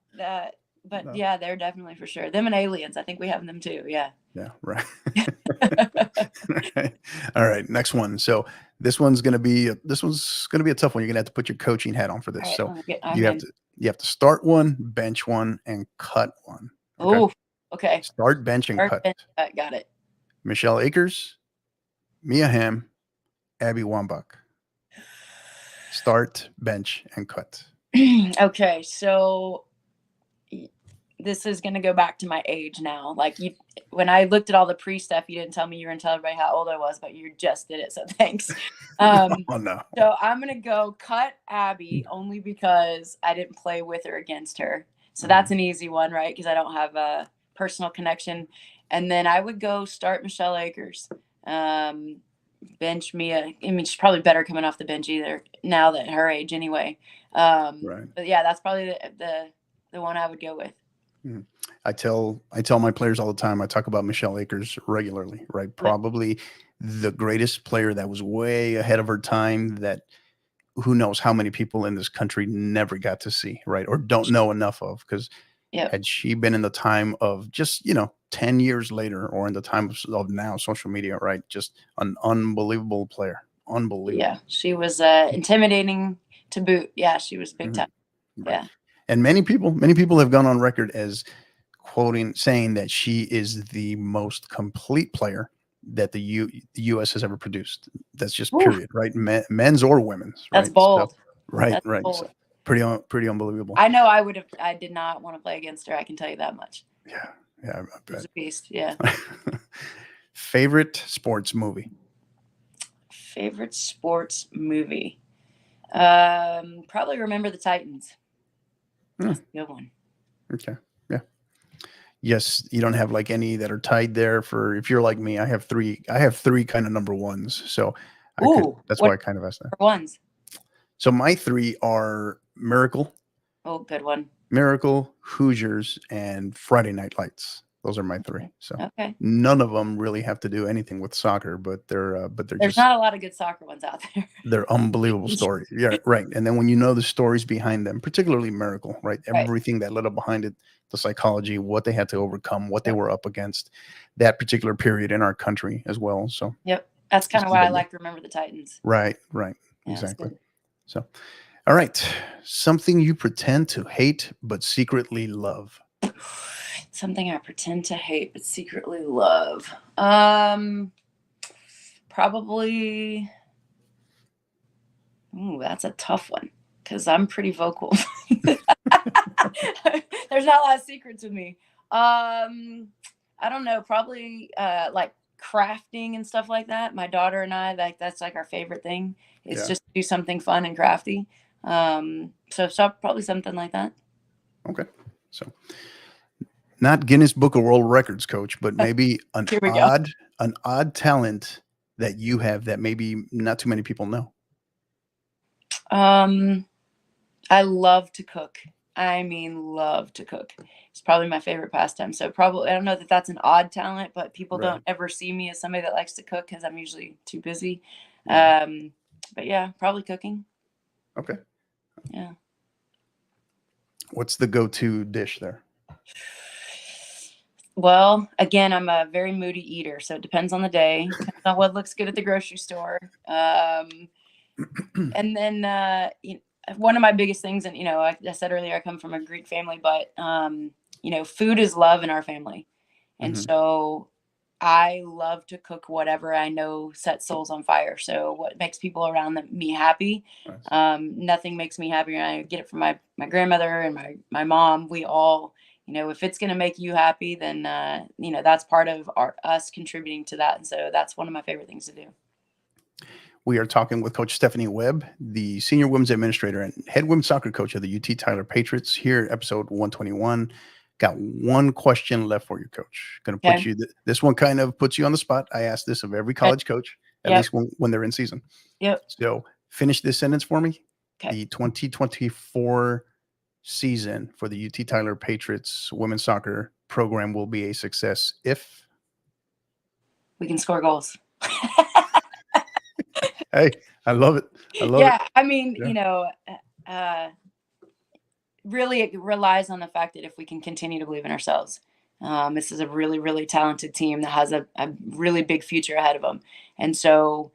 but no. yeah, they're definitely for sure. Them and aliens. I think we have them too. Yeah. Yeah, right. All Right. All right, next one. So this one's gonna be a tough one. You're gonna have to put your coaching hat on for this. right. So I'm you have in. to you have to start one, bench one, and cut one. Okay. Oh, okay. Start, bench, and cut. Got it. Michelle Akers, Mia Hamm, Abby Wambach. Start, bench, and cut. Okay, so this is going to go back to my age now. When I looked at all the pre stuff, you didn't tell me you were going to tell everybody how old I was, but you just did it. So thanks. Oh no. So I'm going to go cut Abby only because I didn't play with or against her. So that's an easy one, right? Because I don't have a personal connection. And then I would go start Michelle Akers. Bench Mia. I mean, she's probably better coming off the bench either now that her age anyway. Right. But yeah, that's probably the one I would go with. Mhm. I tell my players all the time. I talk about Michelle Akers regularly, right? Yeah. Probably the greatest player that was way ahead of her time that who knows how many people in this country never got to see, right? Or don't know enough of because Yep. had she been in the time of just, 10 years later or in the time of now social media, right? Just an unbelievable player. Unbelievable. Yeah, she was intimidating To boot. Yeah, she was big time. Right. Yeah. And many people have gone on record as saying that she is the most complete player that the U.S. has ever produced. That's just Ooh, period, right? Men's or women's, that's right? So, bold. right. That's So bold. pretty unbelievable. I know I did not want to play against her. I can tell you that much. Yeah, I She was bet. a beast. Yeah. Favorite sports movie? Favorite sports movie? Probably Remember the Titans. That's a good one. Okay. Yeah. Yes, you don't have like any that are tied there for if you're like me, I have three kind of number ones. So that's why I kind of asked that. Ones. So my three are Miracle, Oh, good one. Hoosiers, and Friday Night Lights. Those are my three. So Okay. none of them really have to do anything with soccer, but they're There's not a lot of good soccer ones out there. they're unbelievable stories. Yeah, right. And then when you know the stories behind them, particularly Miracle, right? Everything that led up behind it, the psychology, what they had to overcome, what they were up against, that particular period in our country as well. So yep, that's kind of why I like to Remember the Titans. Right. Yeah, Exactly. So, all right. Something you pretend to hate but secretly love. Something I pretend to hate but secretly love. Probably. Ooh, that's a tough one because I'm pretty vocal. There's not a lot of secrets with me. I don't know. Probably like crafting and stuff like that. My daughter and I, like, that's like our favorite thing is just do something fun and crafty. So probably something like that. Okay. So not Guinness Book of World Records, Coach, but maybe an odd talent that you have that maybe not too many people know. I love to cook. I mean, love to cook. It's probably my favorite pastime. So probably, I don't know that that's an odd talent, but people don't ever see me as somebody that likes to cook because I'm usually too busy. But yeah, probably cooking. Okay. Yeah. What's the go-to dish there? Well, again, I'm a very moody eater, so it depends on the day, depends on what looks good at the grocery store. And then one of my biggest things, and I said earlier, I come from a Greek family, but food is love in our family, and so I love to cook whatever I know sets souls on fire. So what makes people around me happy? Nothing makes me happier. And I get it from my grandmother and my mom. We all, if it's going to make you happy, then that's part of us contributing to that. And so that's one of my favorite things to do. We are talking with Coach Stefani Webb, the senior women's administrator and head women's soccer coach of the UT Tyler Patriots. Here, episode 121. Got one question left for you, Coach. Going to put you. This one kind of puts you on the spot. I ask this of every college coach, at least when they're in season. Yep. So finish this sentence for me. Okay. The 2024 season for the UT Tyler Patriots women's soccer program will be a success if we can score goals. Hey, I love it. I mean, really it relies on the fact that if we can continue to believe in ourselves. This is a really, really talented team that has a really big future ahead of them. And so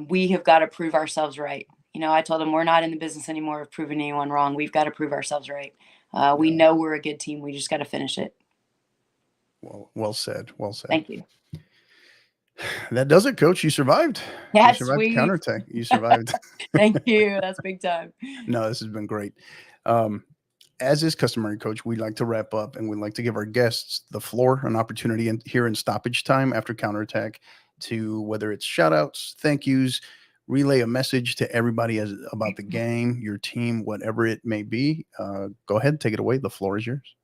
we have got to prove ourselves right. I told them we're not in the business anymore of proving anyone wrong. We've got to prove ourselves right. We know we're a good team. We just got to finish it. Well said. Well said. Thank you. That does it, Coach. You survived. That's you survived sweet. The counterattack. You survived. Thank you. That's big time. No, this has been great. As is customary, Coach, we'd like to wrap up and we'd like to give our guests the floor, an opportunity here in stoppage time after counterattack to whether it's shout outs, thank yous, relay a message to everybody about the game, your team, whatever it may be. Go ahead, take it away. The floor is yours.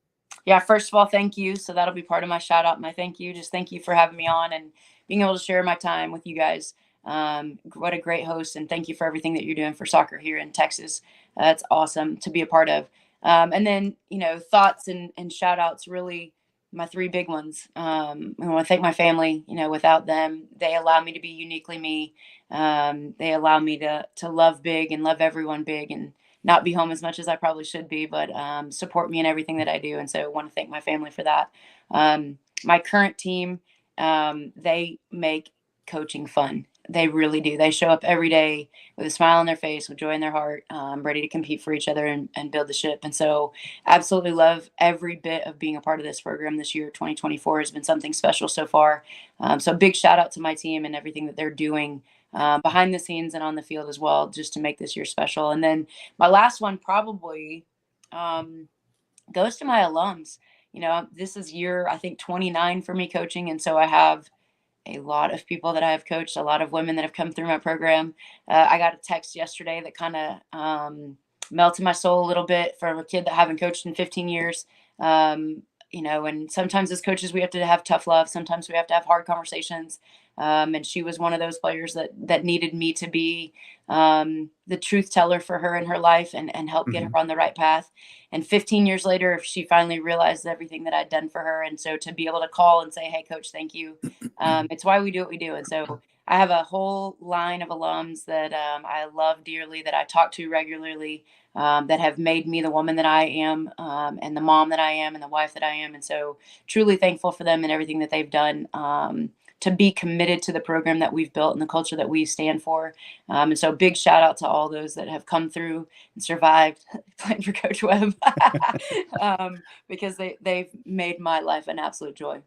Yeah, first of all, thank you. So that'll be part of my shout out. My thank you. Just thank you for having me on and being able to share my time with you guys. What a great host. And thank you for everything that you're doing for soccer here in Texas. That's awesome to be a part of. And then, thoughts and shout outs, really my three big ones. I want to thank my family. Without them, they allow me to be uniquely me. They allow me to love big and love everyone big and not be home as much as I probably should be, but support me in everything that I do. And so I want to thank my family for that. My current team, they make coaching fun. They really do. They show up every day with a smile on their face, with joy in their heart, ready to compete for each other and build the ship. And so absolutely love every bit of being a part of this program this year. 2024 has been something special so far. So big shout out to my team and everything that they're doing behind the scenes and on the field as well, just to make this year special. And then my last one probably goes to my alums. This is year, I think, 29 for me coaching. And so I have a lot of people that I have coached, a lot of women that have come through my program. I got a text yesterday that kind of melted my soul a little bit from a kid that I haven't coached in 15 years. And sometimes as coaches, we have to have tough love. Sometimes we have to have hard conversations. And she was one of those players that needed me to be the truth teller for her in her life and help get her on the right path. And 15 years later, she finally realized everything that I'd done for her. And so to be able to call and say, hey, coach, thank you. It's why we do what we do. And so I have a whole line of alums that I love dearly, that I talk to regularly, that have made me the woman that I am, and the mom that I am, and the wife that I am. And so truly thankful for them and everything that they've done to be committed to the program that we've built and the culture that we stand for. And so big shout out to all those that have come through and survived playing for Coach Webb, because they've made my life an absolute joy.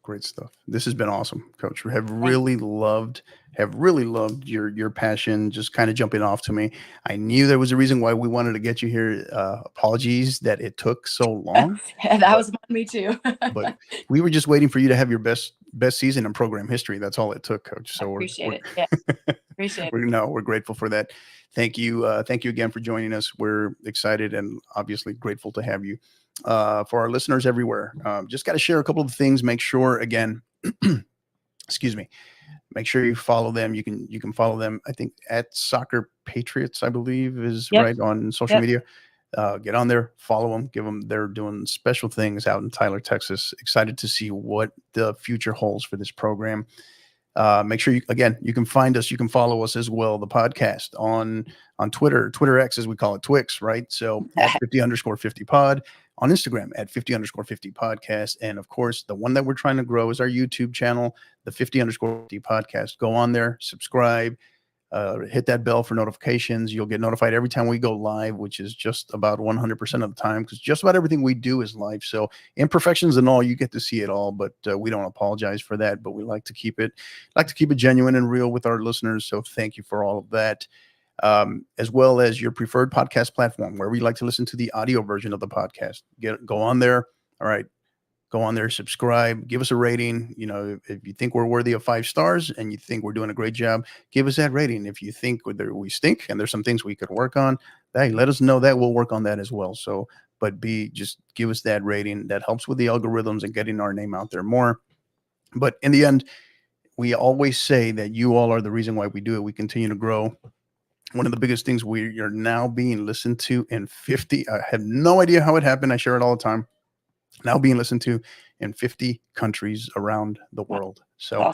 Great stuff. This has been awesome, Coach. Have really loved your passion, just kind of jumping off to me. I knew there was a reason why we wanted to get you here. Apologies that it took so long. That was me too. But we were just waiting for you to have your best season in program history. That's all it took, Coach. So appreciate it. Yeah. Appreciate it. We're grateful for that. Thank you. Thank you again for joining us. We're excited and obviously grateful to have you. For our listeners everywhere, just got to share a couple of things. Make sure, again, excuse me, make sure you follow them. You can follow them, I think, at Soccer Patriots, I believe is right on social media. Get on there, follow them, they're doing special things out in Tyler, Texas. Excited to see what the future holds for this program. Make sure you can find us. You can follow us as well. The podcast on Twitter X, as we call it, Twix, right? So at 50_50 pod, on Instagram at 50_50 podcast. And of course, the one that we're trying to grow is our YouTube channel, the 50_50 podcast. Go on there, subscribe, hit that bell for notifications. You'll get notified every time we go live, which is just about 100% of the time, because just about everything we do is live. So imperfections and all, you get to see it all, but we don't apologize for that. But we like to keep it genuine and real with our listeners. So thank you for all of that. As well as your preferred podcast platform, where we like to listen to the audio version of the podcast. Go on there. All right. Go on there, subscribe, give us a rating. If you think we're worthy of 5 stars and you think we're doing a great job, give us that rating. If you think we stink and there's some things we could work on, hey, let us know that. We'll work on that as well. So, but just give us that rating. That helps with the algorithms and getting our name out there more. But in the end, we always say that you all are the reason why we do it. We continue to grow. One of the biggest things, we are now being listened to in 50. I have no idea how it happened. I share it all the time. Now being listened to in 50 countries around the world. So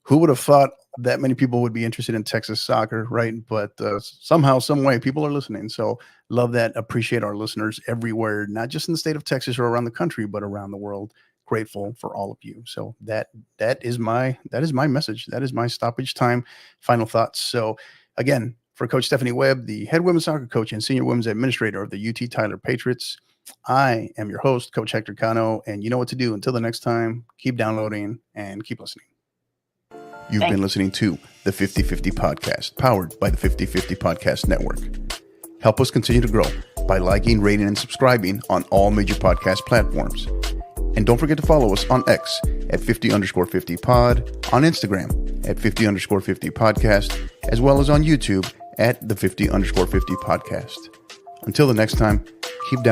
who would have thought that many people would be interested in Texas soccer, right? But somehow, some way, people are listening. So love that. Appreciate our listeners everywhere, not just in the state of Texas or around the country, but around the world. Grateful for all of you. So that is my message. That is my stoppage time. Final thoughts. So again, for Coach Stefani Webb, the head women's soccer coach and senior women's administrator of the UT Tyler Patriots, I am your host, Coach Hector Cano, and you know what to do. Until the next time, keep downloading and keep listening. You've been listening to the 50/50 Podcast, powered by the 50/50 Podcast Network. Help us continue to grow by liking, rating, and subscribing on all major podcast platforms. And don't forget to follow us on X at 50_50 pod, on Instagram at 50_50 podcast, as well as on YouTube at the 50_50 podcast. Until the next time, keep down.